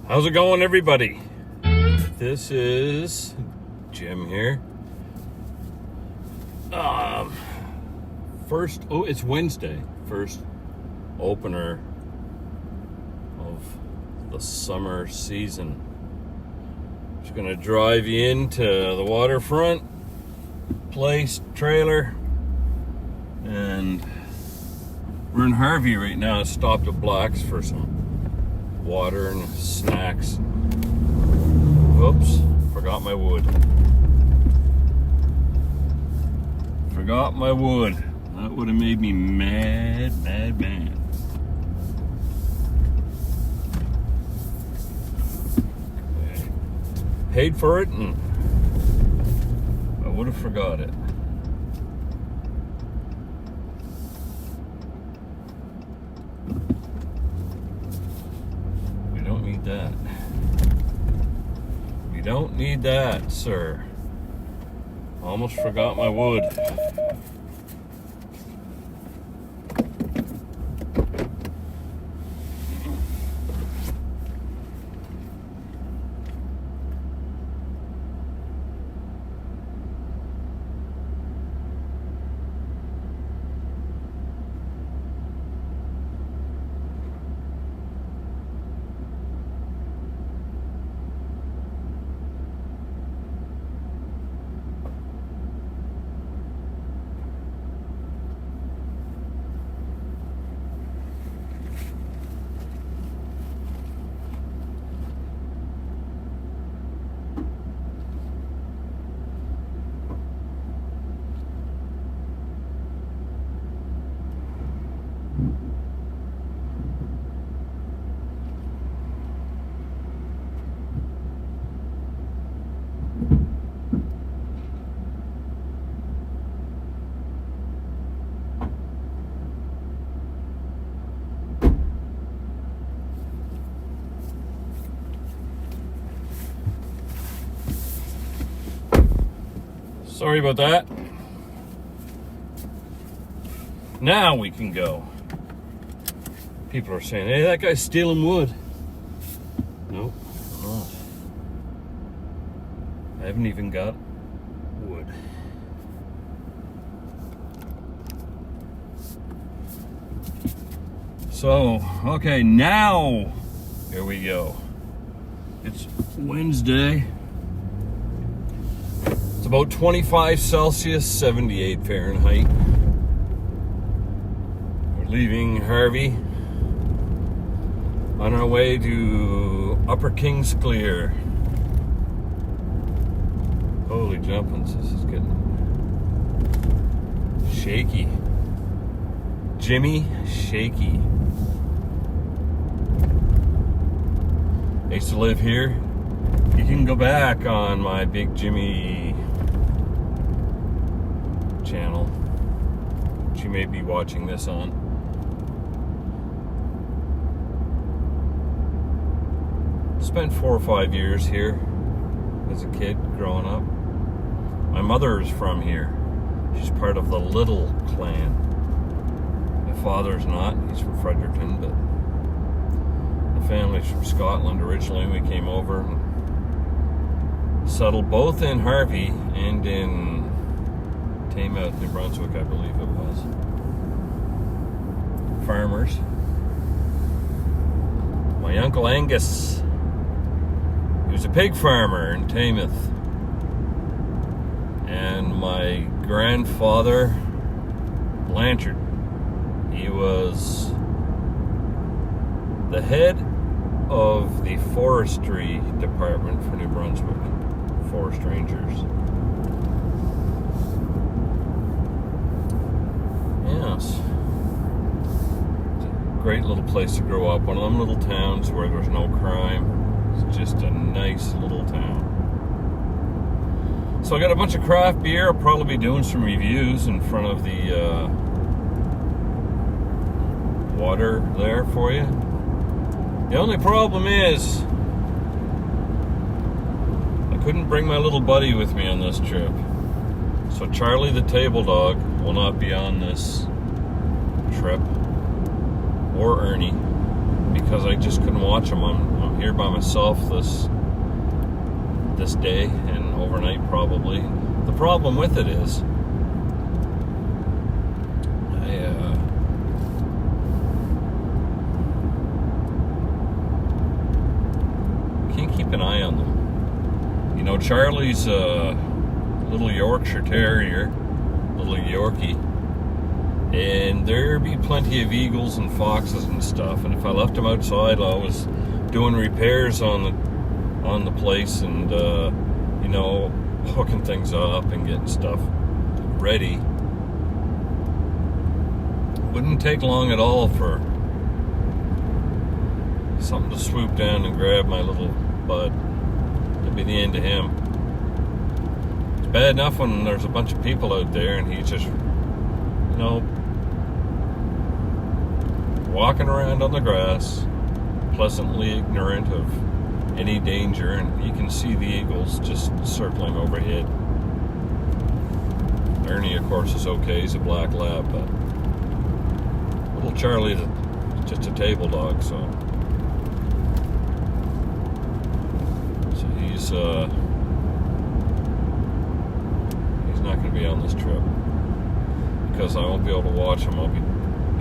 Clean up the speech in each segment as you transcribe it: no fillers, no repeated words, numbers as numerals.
How's it going, everybody? This is Jim here. It's Wednesday. First opener of the summer season. Just gonna drive you into the waterfront place, trailer, and we're in Harvey right now. Stopped at Black's for some water and snacks. Whoops, forgot my wood. Forgot my wood. That would have made me mad. Paid for it and I would have forgot it. We don't need that. We don't need that, sir. Almost forgot my wood. Sorry about that. Now we can go. People are saying, hey, that guy's stealing wood. No, I'm not. I haven't even got wood. So, okay, now, here we go. It's Wednesday. It's about 25 Celsius, 78 Fahrenheit. We're leaving Harvey on our way to Upper Kingsclear. Holy jumpins', this is getting shaky. Jimmy shaky. I used to live here. You can go back on my Big Jimmy channel, which you may be watching this on. Spent 4 or 5 years here as a kid growing up. My mother is from here. She's part of the Little clan. My father's not. He's from Fredericton, but the family's from Scotland originally. We came over and settled both in Harvey and in Taymouth, New Brunswick, I believe it was. Farmers. My Uncle Angus, he was a pig farmer in Taymouth. And my grandfather, Blanchard, he was the head of the forestry department for New Brunswick. Forest Rangers. Yes. It's a great little place to grow up. One of them little towns where there's no crime. It's just a nice little town. So I got a bunch of craft beer. I'll probably be doing some reviews in front of the water there for you. The only problem is couldn't bring my little buddy with me on this trip. So Charlie the table dog will not be on this trip, or Ernie, because I just couldn't watch them. I'm here by myself this day and overnight probably. The problem with it is can't keep an eye on them. You know, Charlie's a little Yorkshire Terrier, little Yorkie, and there be plenty of eagles and foxes and stuff. And if I left him outside, I was doing repairs on the place and you know, hooking things up and getting stuff ready. Wouldn't take long at all for something to swoop down and grab my little bud. It'd be the end of him. It's bad enough when there's a bunch of people out there and he's just, you know, walking around on the grass, pleasantly ignorant of any danger, and you can see the eagles just circling overhead. Ernie, of course, is okay. He's a black lab, but little Charlie's just a table dog, so he's not going to be on this trip because I won't be able to watch him. I'll be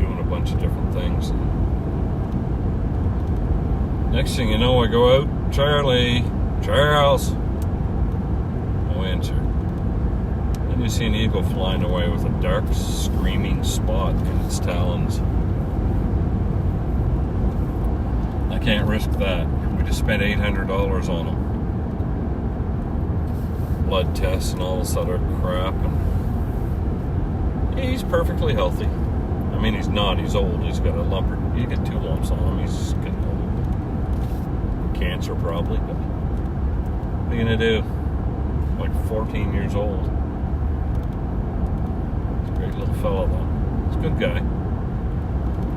doing a bunch of different things. Next thing you know, I go out, Charlie, Charles, no answer. Then you see an eagle flying away with a dark, screaming spot in its talons. I can't risk that. We just spent $800 on him. Blood tests and all this other crap, and he's perfectly healthy. I mean, he's not. He's old. He's got a lump. You get 2 lumps on him. He's getting old. Cancer probably, but what are you gonna do? Like 14 years old. He's a great little fella though. He's a good guy.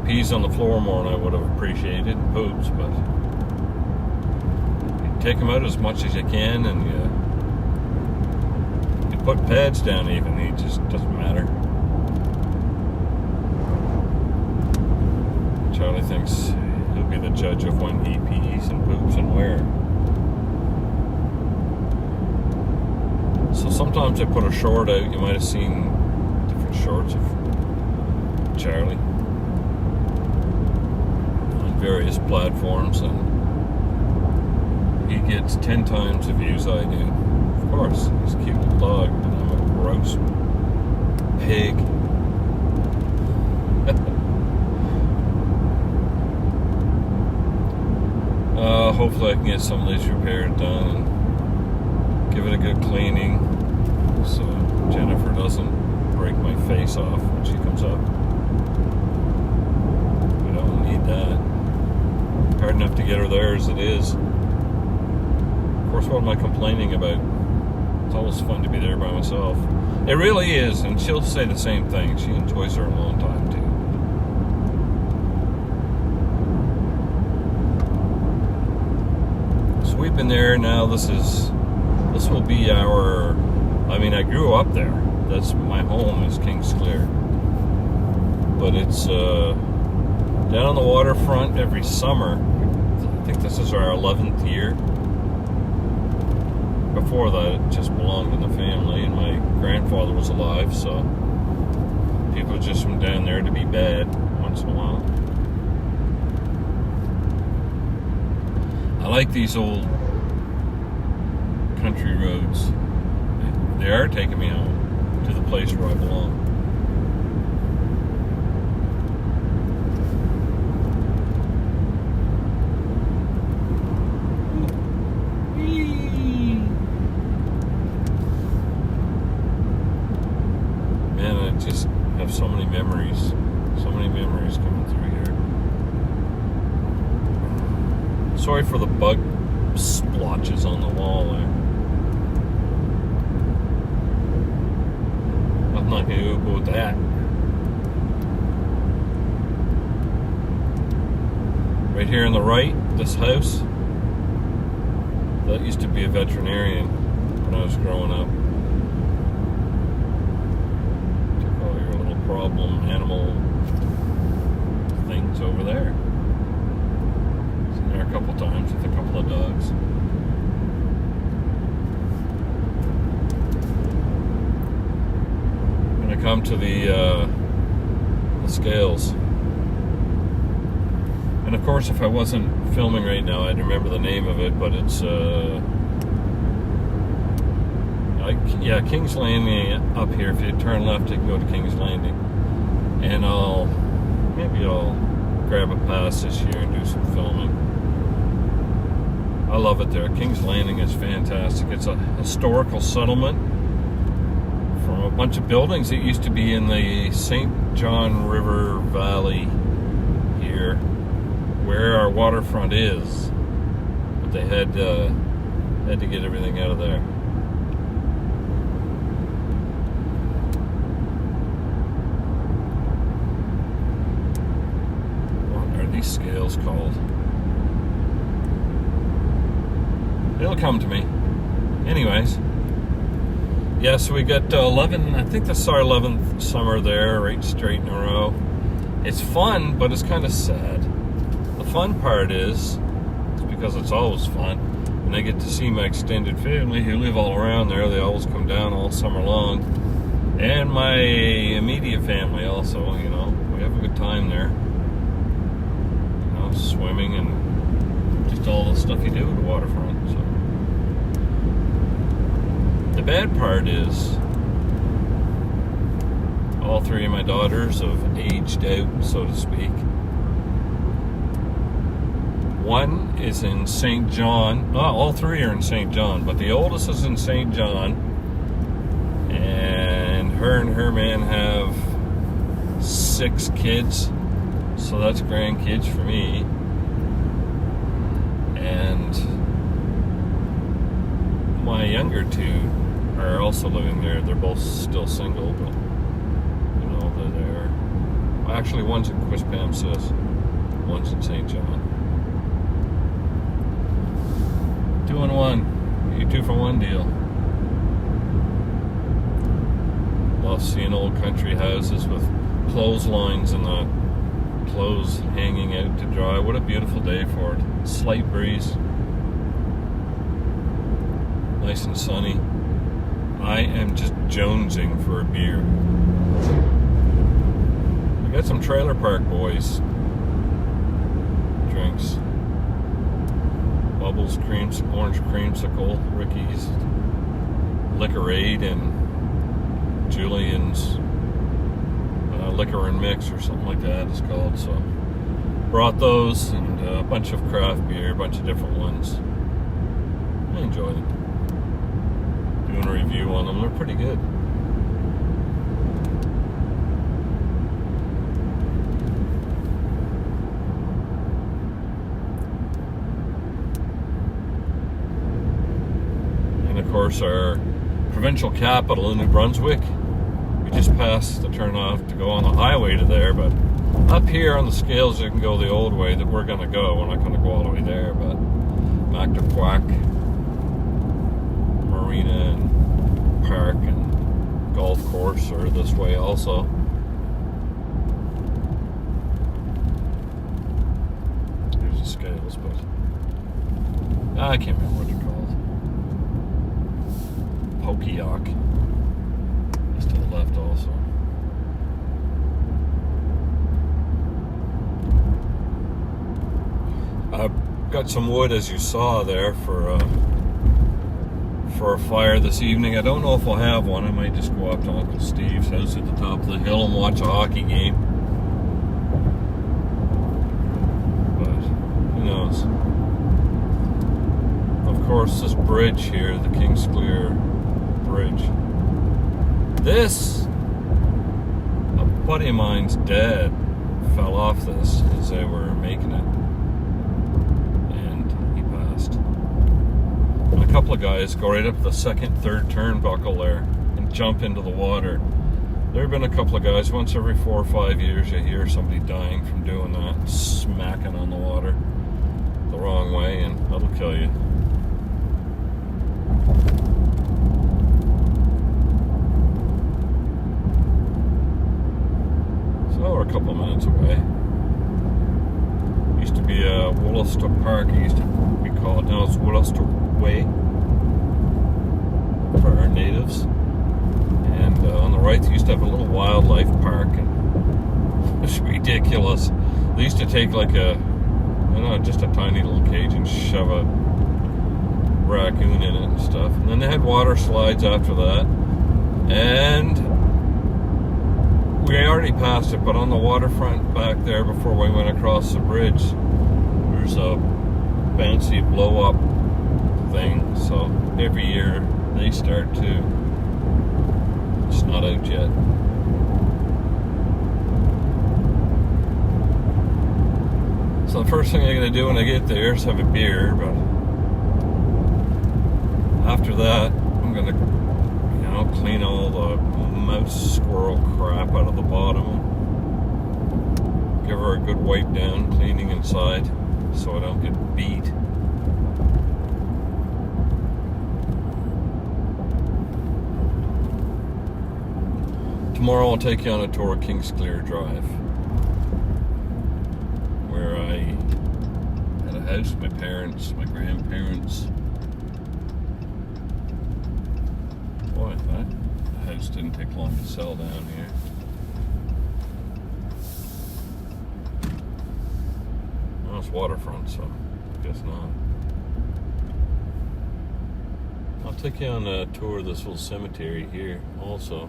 Pees on the floor more than I would have appreciated, and poops, but you take him out as much as you can, and you put pads down even. He just doesn't matter. Charlie thinks he'll be the judge of when he pees and poops and where. So sometimes I put a short out. You might have seen different shorts of Charlie on various platforms, and he gets 10 times the views I do. Of course, he's a cute little dog, but I'm a gross pig. Hopefully I can get some of these repairs done and give it a good cleaning so Jennifer doesn't break my face off when she comes up. We don't need that. Hard enough to get her there as it is. Of course, what am I complaining about? It's always fun to be there by myself. It really is, and she'll say the same thing. She enjoys her alone time too. We've been there now. This will be our, I mean, I grew up there. That's my home is Kings Clear. But it's down on the waterfront every summer. I think this is our 11th year. Before that, it just belonged in the family, and my grandfather was alive, so people just went down there to be bad once in a while. I like these old country roads. They are taking me home to the place where I belong. Man, I just have so many memories coming through here. Sorry for the bug splotches on the wall there. I'm not going to go with that. Right here on the right, this house, that used to be a veterinarian when I was growing up. Took all your little problem animal things over there. there a couple times with a couple of dogs. When I come to the scales. And of course, if I wasn't filming right now, I'd remember the name of it, but it's King's Landing up here. If you turn left, you can go to King's Landing. And maybe I'll grab a pass this year and do some filming. I love it there. King's Landing is fantastic. It's a historical settlement from a bunch of buildings that used to be in the St. John River Valley here, where our waterfront is. But they had to get everything out of there. These scales called. It'll come to me. Anyways, yeah, so we got 11, I think this is our 11th summer there, right straight in a row. It's fun, but it's kind of sad. The fun part is because it's always fun, and I get to see my extended family who live all around there. They always come down all summer long. And my immediate family also, we have a good time there. Swimming and just all the stuff you do at the waterfront. So the bad part is all three of my daughters have aged out, so to speak. One is in St. John. All three are in St. John, but the oldest is in St. John, and her man have 6 kids. So that's grandkids for me. And my younger two are also living there. They're both still single, but they're there. Well, actually, one's in Quispamsis, one's in St. John. Doing one. You 2 for 1 deal. Love seeing old country houses with clotheslines and the clothes hanging out to dry. What a beautiful day for it. Slight breeze. Nice and sunny. I am just jonesing for a beer. We got some Trailer Park Boys drinks. Bubbles, orange creamsicle, Ricky's, Liquorade, and Julian's Liquor and Mix or something like that it's called. So brought those and a bunch of craft beer, a bunch of different ones. I enjoyed it. Doing a review on them. They're pretty good. And of course our provincial capital in New Brunswick. Just past the turnoff to go on the highway to there, but up here on the scales you can go the old way that we're going to go. We're not going to go all the way there, but Mactaquac Marina and Park and golf course are this way also. Here's the scales, but I can't remember what they're called. Pokiok. To the left also. I've got some wood, as you saw there, for a fire this evening. I don't know if I'll have one. I might just go up to Uncle Steve's house at the top of the hill and watch a hockey game. But who knows? Of course, this bridge here, the Kingsclear Bridge. A buddy of mine's dad fell off this as they were making it, and he passed. And a couple of guys go right up the second, third turnbuckle there and jump into the water. There have been a couple of guys, once every 4 or 5 years you hear somebody dying from doing that, smacking on the water the wrong way, and that'll kill you. So we're a couple of minutes away. Used to be a Woollistook Park, it used to be called. Now it's Worcester Way for our natives. And on the right, they used to have a little wildlife park, and it's ridiculous. They used to take like just a tiny little cage and shove a raccoon in it and stuff. And then they had water slides after that. And we already passed it, but on the waterfront back there before we went across the bridge, there's a fancy blow-up thing. So every year they start to. It's not out yet. So the first thing I'm going to do when I get there is have a beer, but after that I'm going to, clean all the mouse squirrel crap out of the bottom. Give her a good wipe down, cleaning inside, so I don't get beat. Tomorrow I'll take you on a tour of Kingsclear Drive, where I had a house with my parents, my grandparents. Boy, that house didn't take long to sell down here. Well, it's waterfront, so I guess not. I'll take you on a tour of this little cemetery here also.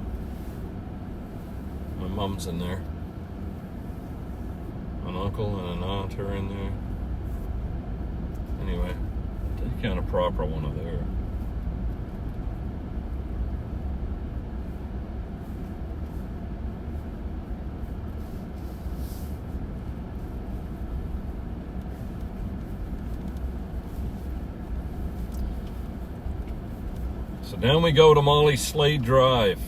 My mom's in there. An uncle and an aunt are in there. Anyway, I'll take you on a proper one of there. So down we go to Molly Slade Drive.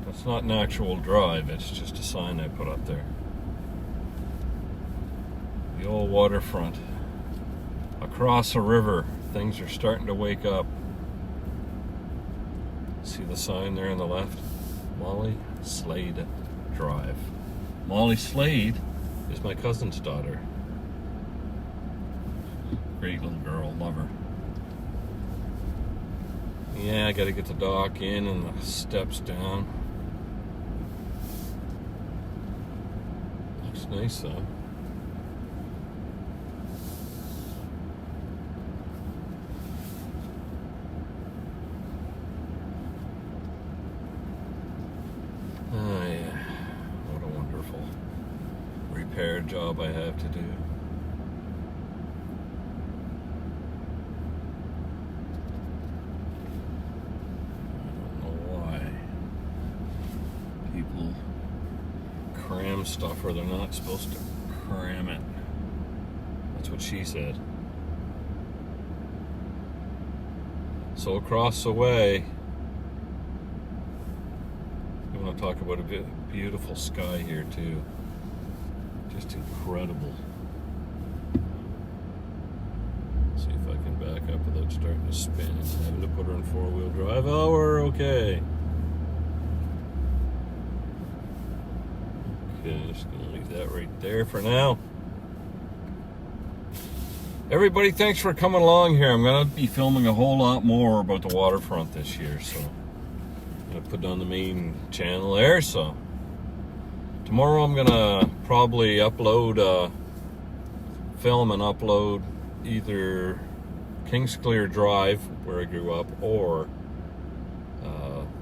It's not an actual drive, it's just a sign I put up there. The old waterfront. Across a river, things are starting to wake up. See the sign there on the left? Molly Slade Drive. Molly Slade is my cousin's daughter. Great little girl, love her. Yeah, I gotta get the dock in and the steps down. Looks nice though. Oh yeah, what a wonderful repair job I have to do. People cram stuff where they're not supposed to cram it. That's what she said. So across the way, I want to talk about a beautiful sky here too. Just incredible. See if I can back up without starting to spin and having to put her in four-wheel drive. Oh, we're okay. Okay, just gonna leave that right there for now. Everybody, thanks for coming along here. I'm gonna be filming a whole lot more about the waterfront this year, so I'm gonna put on the main channel there. So tomorrow I'm gonna probably upload, film and upload either Kingsclear Drive, where I grew up, or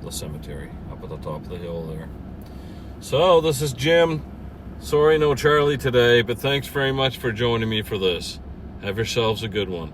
the cemetery up at the top of the hill there. So this is Jim. Sorry no Charlie today, but thanks very much for joining me for this. Have yourselves a good one.